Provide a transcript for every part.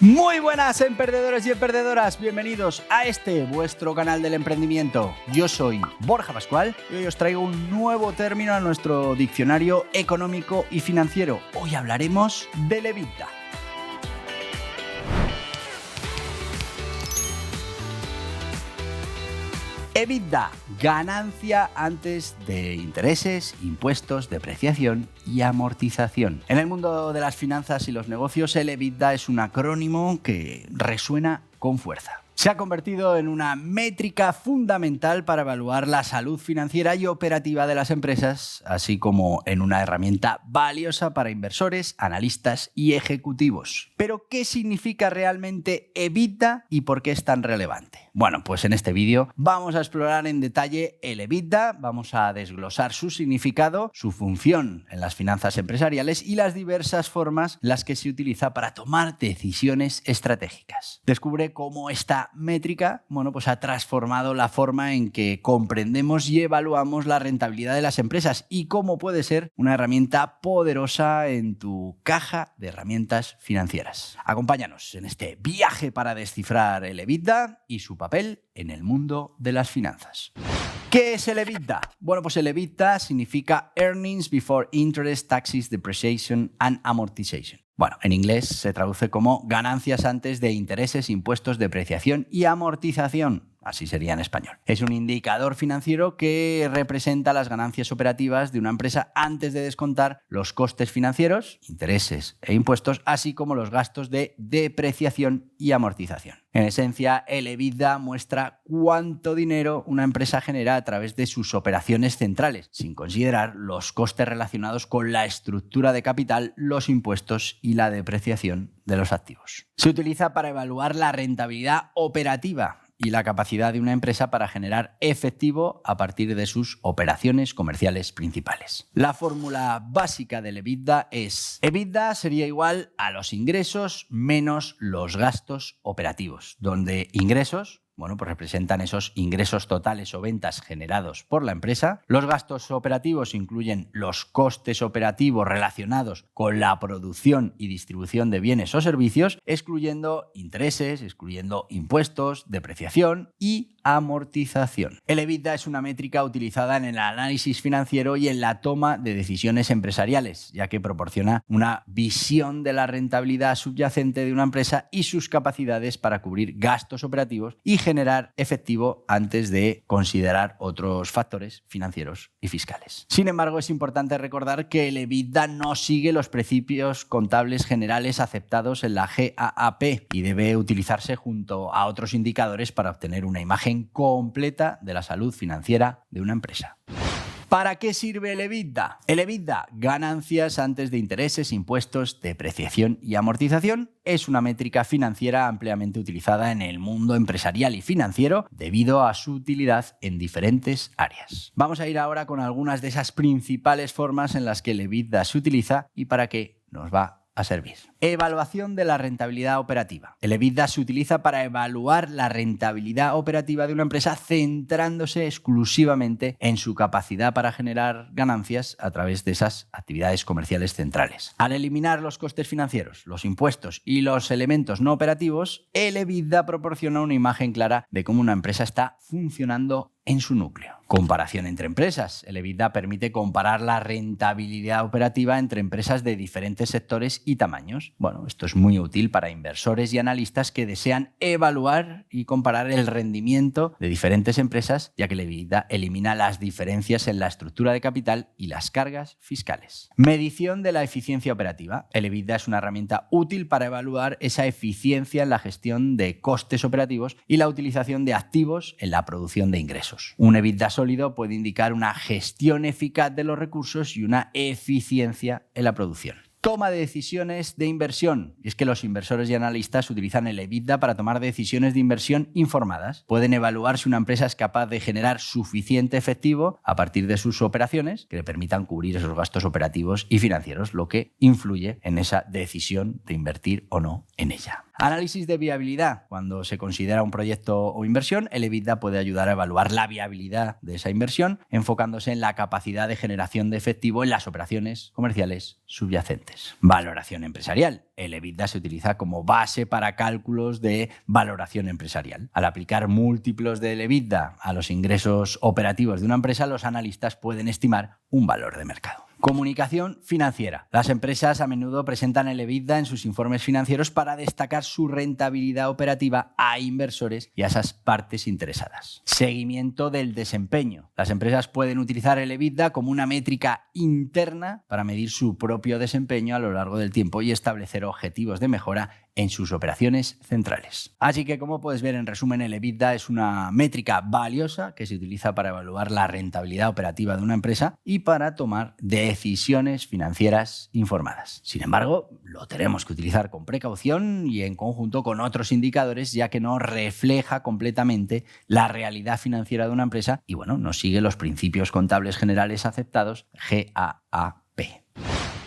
Muy buenas, emprendedores y emprendedoras, bienvenidos a este vuestro canal del emprendimiento. Yo soy Borja Pascual y hoy os traigo un nuevo término a nuestro diccionario económico y financiero. Hoy hablaremos del EBITDA. EBITDA, ganancia antes de intereses, impuestos, depreciación y amortización. En el mundo de las finanzas y los negocios, el EBITDA es un acrónimo que resuena con fuerza. Se ha convertido en una métrica fundamental para evaluar la salud financiera y operativa de las empresas, así como en una herramienta valiosa para inversores, analistas y ejecutivos. Pero, ¿qué significa realmente EBITDA y por qué es tan relevante? Bueno, pues en este vídeo vamos a explorar en detalle el EBITDA, vamos a desglosar su significado, su función en las finanzas empresariales y las diversas formas en las que se utiliza para tomar decisiones estratégicas. Descubre cómo esta métrica, pues ha transformado la forma en que comprendemos y evaluamos la rentabilidad de las empresas y cómo puede ser una herramienta poderosa en tu caja de herramientas financieras. Acompáñanos en este viaje para descifrar el EBITDA y su papel en el mundo de las finanzas. ¿Qué es el EBITDA? Bueno, pues el EBITDA significa Earnings Before Interest, Taxes, Depreciation and Amortization. Bueno, en inglés se traduce como ganancias antes de intereses, impuestos, depreciación y amortización. Así sería en español. Es un indicador financiero que representa las ganancias operativas de una empresa antes de descontar los costes financieros, intereses e impuestos, así como los gastos de depreciación y amortización. En esencia, el EBITDA muestra cuánto dinero una empresa genera a través de sus operaciones centrales, sin considerar los costes relacionados con la estructura de capital, los impuestos y la depreciación de los activos. Se utiliza para evaluar la rentabilidad operativa y la capacidad de una empresa para generar efectivo a partir de sus operaciones comerciales principales. La fórmula básica del EBITDA es: EBITDA sería igual a los ingresos menos los gastos operativos, donde ingresos pues representan esos ingresos totales o ventas generados por la empresa. Los gastos operativos incluyen los costes operativos relacionados con la producción y distribución de bienes o servicios, excluyendo intereses, excluyendo impuestos, depreciación y amortización. El EBITDA es una métrica utilizada en el análisis financiero y en la toma de decisiones empresariales, ya que proporciona una visión de la rentabilidad subyacente de una empresa y sus capacidades para cubrir gastos operativos y generar efectivo antes de considerar otros factores financieros y fiscales. Sin embargo, es importante recordar que el EBITDA no sigue los principios contables generales aceptados en la GAAP y debe utilizarse junto a otros indicadores para obtener una imagen completa de la salud financiera de una empresa. ¿Para qué sirve el EBITDA? El EBITDA, ganancias antes de intereses, impuestos, depreciación y amortización, es una métrica financiera ampliamente utilizada en el mundo empresarial y financiero debido a su utilidad en diferentes áreas. Vamos a ir ahora con algunas de esas principales formas en las que el EBITDA se utiliza y para qué nos va a servir. Evaluación de la rentabilidad operativa. El EBITDA se utiliza para evaluar la rentabilidad operativa de una empresa centrándose exclusivamente en su capacidad para generar ganancias a través de esas actividades comerciales centrales. Al eliminar los costes financieros, los impuestos y los elementos no operativos, el EBITDA proporciona una imagen clara de cómo una empresa está funcionando en su núcleo. Comparación entre empresas. El EBITDA permite comparar la rentabilidad operativa entre empresas de diferentes sectores y tamaños. Bueno, esto es muy útil para inversores y analistas que desean evaluar y comparar el rendimiento de diferentes empresas, ya que el EBITDA elimina las diferencias en la estructura de capital y las cargas fiscales. Medición de la eficiencia operativa. El EBITDA es una herramienta útil para evaluar esa eficiencia en la gestión de costes operativos y la utilización de activos en la producción de ingresos. Un EBITDA sólido puede indicar una gestión eficaz de los recursos y una eficiencia en la producción. Toma de decisiones de inversión. Y es que los inversores y analistas utilizan el EBITDA para tomar decisiones de inversión informadas. Pueden evaluar si una empresa es capaz de generar suficiente efectivo a partir de sus operaciones que le permitan cubrir esos gastos operativos y financieros, lo que influye en esa decisión de invertir o no en ella. Análisis de viabilidad. Cuando se considera un proyecto o inversión, el EBITDA puede ayudar a evaluar la viabilidad de esa inversión, enfocándose en la capacidad de generación de efectivo en las operaciones comerciales subyacentes. Valoración empresarial. El EBITDA se utiliza como base para cálculos de valoración empresarial. Al aplicar múltiplos del EBITDA a los ingresos operativos de una empresa, los analistas pueden estimar un valor de mercado. Comunicación financiera. Las empresas a menudo presentan el EBITDA en sus informes financieros para destacar su rentabilidad operativa a inversores y a esas partes interesadas. Seguimiento del desempeño. Las empresas pueden utilizar el EBITDA como una métrica interna para medir su propio desempeño a lo largo del tiempo y establecer objetivos de mejora en sus operaciones centrales. Así que, como puedes ver, en resumen, el EBITDA es una métrica valiosa que se utiliza para evaluar la rentabilidad operativa de una empresa y para tomar decisiones financieras informadas. Sin embargo, lo tenemos que utilizar con precaución y en conjunto con otros indicadores, ya que no refleja completamente la realidad financiera de una empresa y, no sigue los principios contables generales aceptados, GAAP.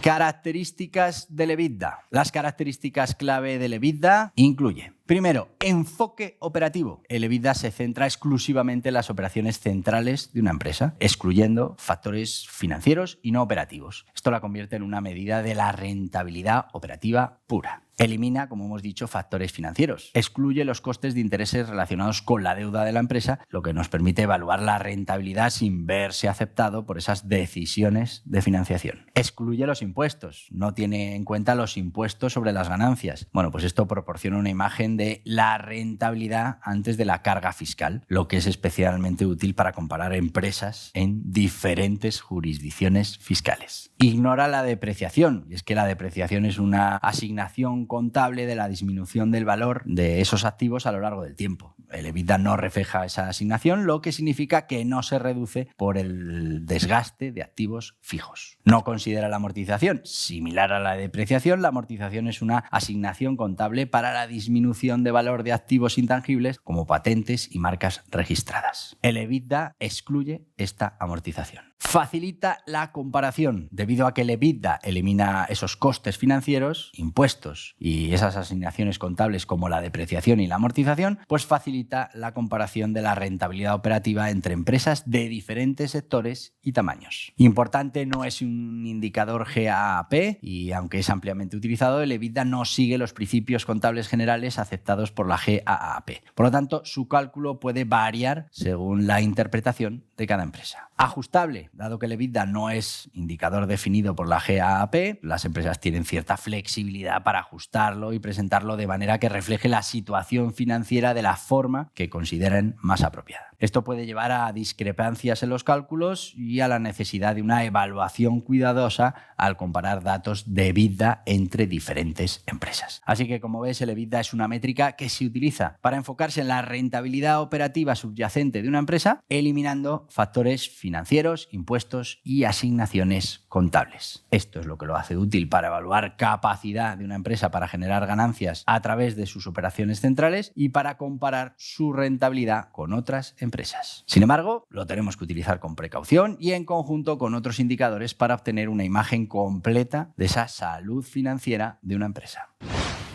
Características del EBITDA. Las características clave del EBITDA incluyen: primero, enfoque operativo. El EBITDA se centra exclusivamente en las operaciones centrales de una empresa, excluyendo factores financieros y no operativos. Esto la convierte en una medida de la rentabilidad operativa pura. Elimina, como hemos dicho, factores financieros. Excluye los costes de intereses relacionados con la deuda de la empresa, lo que nos permite evaluar la rentabilidad sin verse afectado por esas decisiones de financiación. Excluye los impuestos. No tiene en cuenta los impuestos sobre las ganancias. Pues esto proporciona una imagen de la rentabilidad antes de la carga fiscal, lo que es especialmente útil para comparar empresas en diferentes jurisdicciones fiscales. Ignora la depreciación, y es que la depreciación es una asignación contable de la disminución del valor de esos activos a lo largo del tiempo. El EBITDA no refleja esa asignación, lo que significa que no se reduce por el desgaste de activos fijos. No considera la amortización. Similar a la depreciación, la amortización es una asignación contable para la disminución de valor de activos intangibles como patentes y marcas registradas. El EBITDA excluye esta amortización. Facilita la comparación. Debido a que el EBITDA elimina esos costes financieros, impuestos y esas asignaciones contables como la depreciación y la amortización, pues facilita la comparación de la rentabilidad operativa entre empresas de diferentes sectores y tamaños. Importante, no es un indicador GAAP y aunque es ampliamente utilizado, el EBITDA no sigue los principios contables generales aceptados por la GAAP. Por lo tanto, su cálculo puede variar según la interpretación de cada empresa. Ajustable. Dado que el EBITDA no es indicador definido por la GAAP, las empresas tienen cierta flexibilidad para ajustarlo y presentarlo de manera que refleje la situación financiera de la forma que consideren más apropiada. Esto puede llevar a discrepancias en los cálculos y a la necesidad de una evaluación cuidadosa al comparar datos de EBITDA entre diferentes empresas. Así que, como ves, el EBITDA es una métrica que se utiliza para enfocarse en la rentabilidad operativa subyacente de una empresa, eliminando factores financieros, impuestos y asignaciones contables. Esto es lo que lo hace útil para evaluar capacidad de una empresa para generar ganancias a través de sus operaciones centrales y para comparar su rentabilidad con otras empresas. Sin embargo, lo tenemos que utilizar con precaución y en conjunto con otros indicadores para obtener una imagen completa de esa salud financiera de una empresa.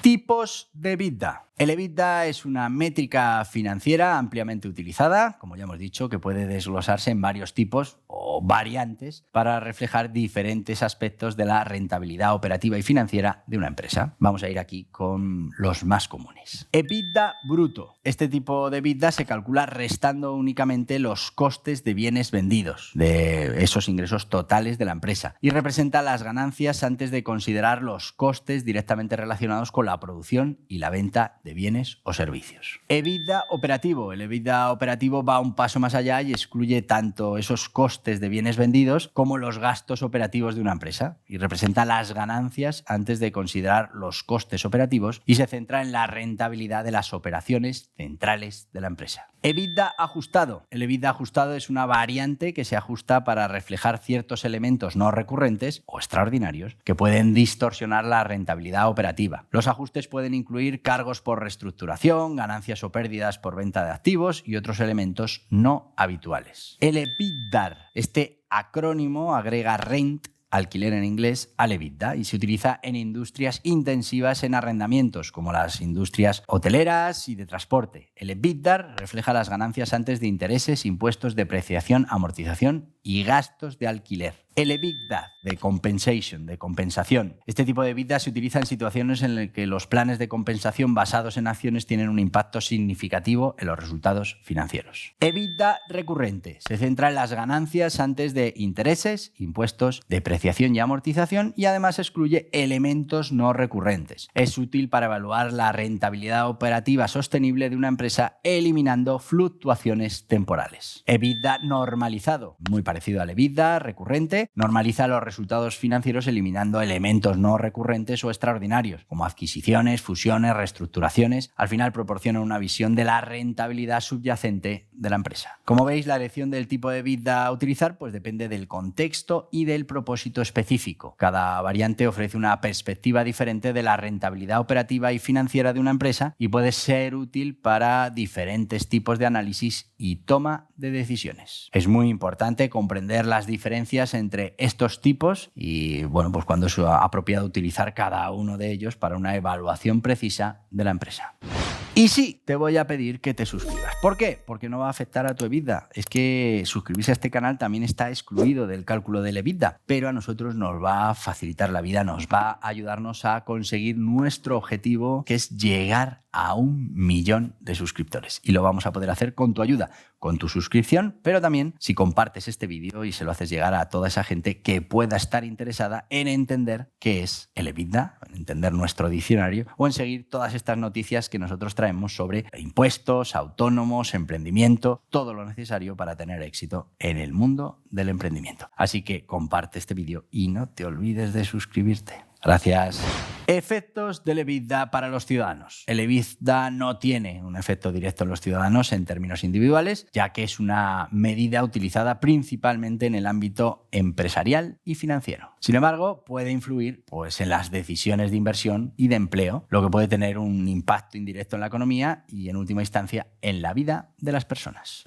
Tipos de EBITDA. El EBITDA es una métrica financiera ampliamente utilizada, como ya hemos dicho, que puede desglosarse en varios tipos o variantes para reflejar diferentes aspectos de la rentabilidad operativa y financiera de una empresa. Vamos a ir aquí con los más comunes. EBITDA bruto. Este tipo de EBITDA se calcula restando únicamente los costes de bienes vendidos, de esos ingresos totales de la empresa, y representa las ganancias antes de considerar los costes directamente relacionados con la producción y la venta de bienes o servicios. EBITDA operativo. El EBITDA operativo va un paso más allá y excluye tanto esos costes de bienes vendidos como los gastos operativos de una empresa y representa las ganancias antes de considerar los costes operativos y se centra en la rentabilidad de las operaciones centrales de la empresa. EBITDA ajustado. El EBITDA ajustado es una variante que se ajusta para reflejar ciertos elementos no recurrentes o extraordinarios que pueden distorsionar la rentabilidad operativa. Los ajustes pueden incluir cargos por reestructuración, ganancias o pérdidas por venta de activos y otros elementos no habituales. El EBITDAR. Este acrónimo agrega rent alquiler en inglés, al EBITDA y se utiliza en industrias intensivas en arrendamientos, como las industrias hoteleras y de transporte. El EBITDA refleja las ganancias antes de intereses, impuestos, depreciación, amortización y gastos de alquiler. El EBITDA de compensation, de compensación. Este tipo de EBITDA se utiliza en situaciones en las que los planes de compensación basados en acciones tienen un impacto significativo en los resultados financieros. EBITDA recurrente. Se centra en las ganancias antes de intereses, impuestos, depreciación y amortización y además excluye elementos no recurrentes. Es útil para evaluar la rentabilidad operativa sostenible de una empresa eliminando fluctuaciones temporales. EBITDA normalizado. Muy parecido al EBITDA recurrente, normaliza los resultados financieros eliminando elementos no recurrentes o extraordinarios, como adquisiciones, fusiones, reestructuraciones. Al final proporciona una visión de la rentabilidad subyacente de la empresa. Como veis, la elección del tipo de EBITDA a utilizar pues depende del contexto y del propósito específico. Cada variante ofrece una perspectiva diferente de la rentabilidad operativa y financiera de una empresa y puede ser útil para diferentes tipos de análisis y toma de decisiones. Es muy importante comprender las diferencias entre estos tipos y pues cuándo es apropiado utilizar cada uno de ellos para una evaluación precisa de la empresa. Y sí, te voy a pedir que te suscribas. ¿Por qué? Porque no va a afectar a tu EBITDA. Es que suscribirse a este canal también está excluido del cálculo del EBITDA, pero a nosotros nos va a facilitar la vida, nos va a ayudarnos a conseguir nuestro objetivo, que es llegar a 1 millón de suscriptores. Y lo vamos a poder hacer con tu ayuda, con tu suscripción, pero también si compartes este vídeo y se lo haces llegar a toda esa gente que pueda estar interesada en entender qué es el EBITDA, en entender nuestro diccionario o en seguir todas estas noticias que nosotros traemos sobre impuestos, autónomos, emprendimiento, todo lo necesario para tener éxito en el mundo del emprendimiento. Así que comparte este vídeo y no te olvides de suscribirte. Gracias. Efectos del EBITDA para los ciudadanos. El EBITDA no tiene un efecto directo en los ciudadanos en términos individuales, ya que es una medida utilizada principalmente en el ámbito empresarial y financiero. Sin embargo, puede influir en las decisiones de inversión y de empleo, lo que puede tener un impacto indirecto en la economía y, en última instancia, en la vida de las personas.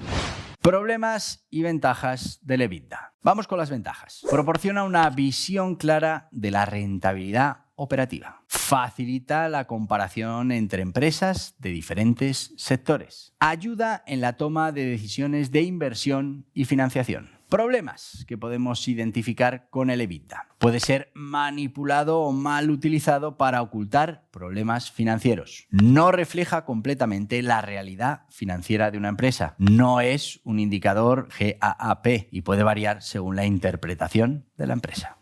Problemas y ventajas del EBITDA. Vamos con las ventajas. Proporciona una visión clara de la rentabilidad operativa. Facilita la comparación entre empresas de diferentes sectores. Ayuda en la toma de decisiones de inversión y financiación. Problemas que podemos identificar con el EBITDA. Puede ser manipulado o mal utilizado para ocultar problemas financieros. No refleja completamente la realidad financiera de una empresa. No es un indicador GAAP y puede variar según la interpretación de la empresa.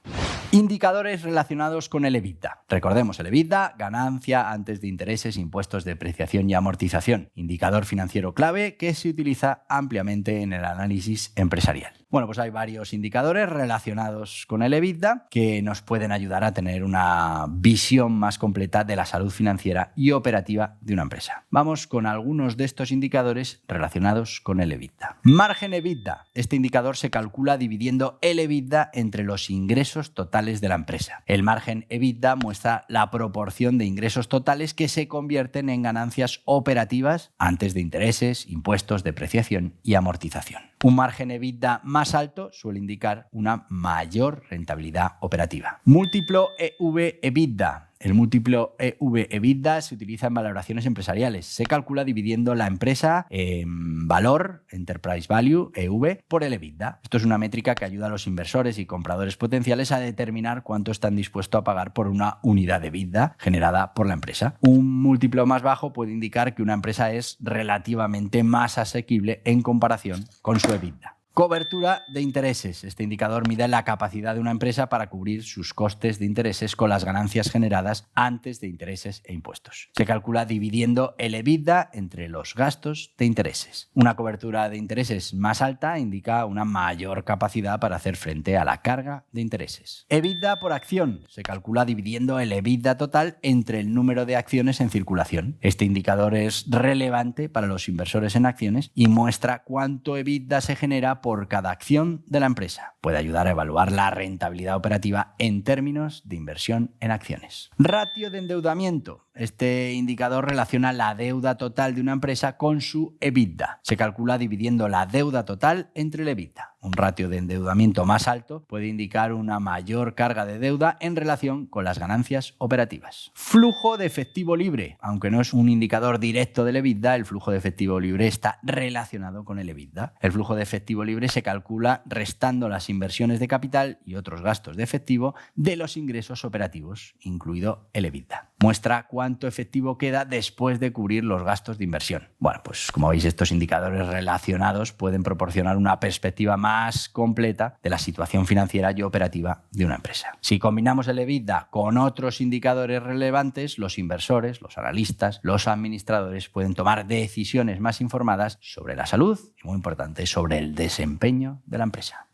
Indicadores relacionados con el EBITDA. Recordemos, el EBITDA, ganancia antes de intereses, impuestos, depreciación y amortización. Indicador financiero clave que se utiliza ampliamente en el análisis empresarial. Pues hay varios indicadores relacionados con el EBITDA que nos pueden ayudar a tener una visión más completa de la salud financiera y operativa de una empresa. Vamos con algunos de estos indicadores relacionados con el EBITDA. Margen EBITDA. Este indicador se calcula dividiendo el EBITDA entre los ingresos totales de la empresa. El margen EBITDA muestra la proporción de ingresos totales que se convierten en ganancias operativas antes de intereses, impuestos, depreciación y amortización. Un margen EBITDA más alto suele indicar una mayor rentabilidad operativa. Múltiplo EV/EBITDA. El múltiplo EV/EBITDA se utiliza en valoraciones empresariales. Se calcula dividiendo la empresa en valor, Enterprise Value, EV, por el EBITDA. Esto es una métrica que ayuda a los inversores y compradores potenciales a determinar cuánto están dispuestos a pagar por una unidad de EBITDA generada por la empresa. Un múltiplo más bajo puede indicar que una empresa es relativamente más asequible en comparación con su EBITDA. Cobertura de intereses. Este indicador mide la capacidad de una empresa para cubrir sus costes de intereses con las ganancias generadas antes de intereses e impuestos. Se calcula dividiendo el EBITDA entre los gastos de intereses. Una cobertura de intereses más alta indica una mayor capacidad para hacer frente a la carga de intereses. EBITDA por acción. Se calcula dividiendo el EBITDA total entre el número de acciones en circulación. Este indicador es relevante para los inversores en acciones y muestra cuánto EBITDA se genera por cada acción de la empresa. Puede ayudar a evaluar la rentabilidad operativa en términos de inversión en acciones. Ratio de endeudamiento. Este indicador relaciona la deuda total de una empresa con su EBITDA. Se calcula dividiendo la deuda total entre el EBITDA. Un ratio de endeudamiento más alto puede indicar una mayor carga de deuda en relación con las ganancias operativas. Flujo de efectivo libre. Aunque no es un indicador directo del EBITDA, el flujo de efectivo libre está relacionado con el EBITDA. El flujo de efectivo libre se calcula restando las inversiones de capital y otros gastos de efectivo de los ingresos operativos, incluido el EBITDA. Muestra cuánto efectivo queda después de cubrir los gastos de inversión. Bueno, pues como veis, estos indicadores relacionados pueden proporcionar una perspectiva más completa de la situación financiera y operativa de una empresa. Si combinamos el EBITDA con otros indicadores relevantes, los inversores, los analistas, los administradores pueden tomar decisiones más informadas sobre la salud y, muy importante, sobre el desempeño de la empresa.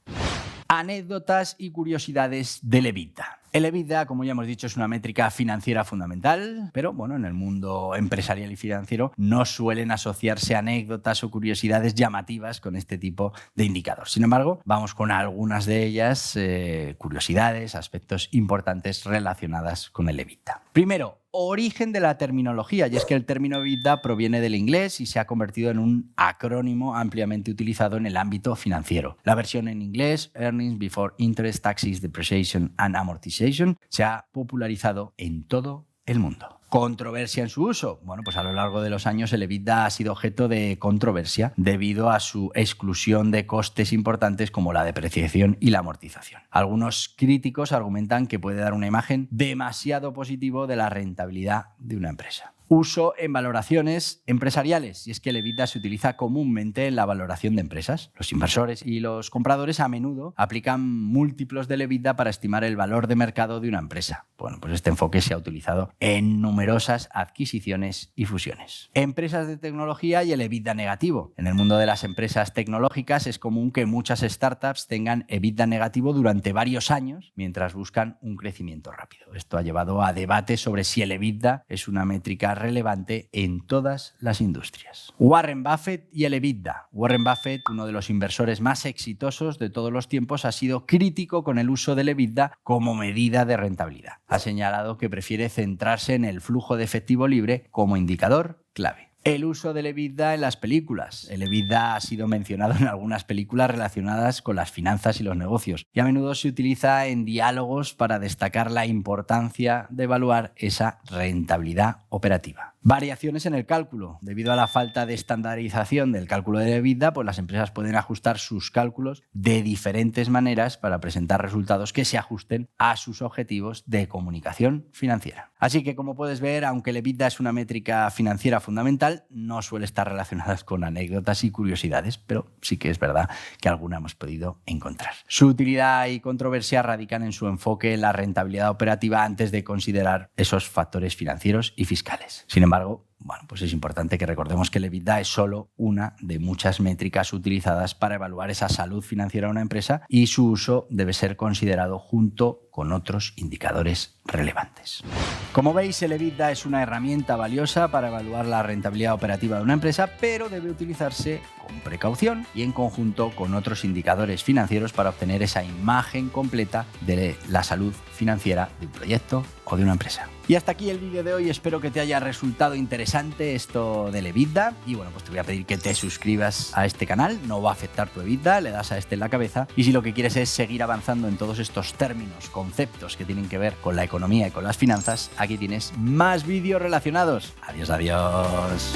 Anécdotas y curiosidades del EBITDA. El EBITDA, como ya hemos dicho, es una métrica financiera fundamental, pero bueno, en el mundo empresarial y financiero no suelen asociarse anécdotas o curiosidades llamativas con este tipo de indicador. Sin embargo, vamos con algunas de ellas, curiosidades, aspectos importantes relacionadas con el EBITDA. Primero, origen de la terminología, y es que el término EBITDA proviene del inglés y se ha convertido en un acrónimo ampliamente utilizado en el ámbito financiero. La versión en inglés, Earnings Before Interest, Taxes, Depreciation and Amortization, se ha popularizado en todo el mundo. ¿Controversia en su uso? Bueno, pues a lo largo de los años el EBITDA ha sido objeto de controversia debido a su exclusión de costes importantes como la depreciación y la amortización. Algunos críticos argumentan que puede dar una imagen demasiado positiva de la rentabilidad de una empresa. Uso en valoraciones empresariales, y es que el EBITDA se utiliza comúnmente en la valoración de empresas. Los inversores y los compradores a menudo aplican múltiplos del EBITDA para estimar el valor de mercado de una empresa. Bueno, pues este enfoque se ha utilizado en numerosas adquisiciones y fusiones. Empresas de tecnología y el EBITDA negativo. En el mundo de las empresas tecnológicas es común que muchas startups tengan EBITDA negativo durante varios años mientras buscan un crecimiento rápido. Esto ha llevado a debates sobre si el EBITDA es una métrica relevante en todas las industrias. Warren Buffett y el EBITDA. Warren Buffett, uno de los inversores más exitosos de todos los tiempos, ha sido crítico con el uso del EBITDA como medida de rentabilidad. Ha señalado que prefiere centrarse en el flujo de efectivo libre como indicador clave. El uso del EBITDA en las películas. El EBITDA ha sido mencionado en algunas películas relacionadas con las finanzas y los negocios y a menudo se utiliza en diálogos para destacar la importancia de evaluar esa rentabilidad operativa. Variaciones en el cálculo. Debido a la falta de estandarización del cálculo del EBITDA, pues las empresas pueden ajustar sus cálculos de diferentes maneras para presentar resultados que se ajusten a sus objetivos de comunicación financiera. Así que, como puedes ver, aunque el EBITDA es una métrica financiera fundamental, no suele estar relacionada con anécdotas y curiosidades, pero sí que es verdad que alguna hemos podido encontrar. Su utilidad y controversia radican en su enfoque en la rentabilidad operativa antes de considerar esos factores financieros y fiscales. Sin embargo, bueno, pues es importante que recordemos que el EBITDA es solo una de muchas métricas utilizadas para evaluar esa salud financiera de una empresa y su uso debe ser considerado junto con otros indicadores relevantes. Como veis, el EBITDA es una herramienta valiosa para evaluar la rentabilidad operativa de una empresa, pero debe utilizarse con precaución y en conjunto con otros indicadores financieros para obtener esa imagen completa de la salud financiera de un proyecto o de una empresa. Y hasta aquí el vídeo de hoy, espero que te haya resultado interesante esto del EBITDA y bueno, pues te voy a pedir que te suscribas a este canal, no va a afectar tu EBITDA, le das a este en la cabeza y si lo que quieres es seguir avanzando en todos estos términos, conceptos que tienen que ver con la economía y con las finanzas, aquí tienes más vídeos relacionados. Adiós, adiós.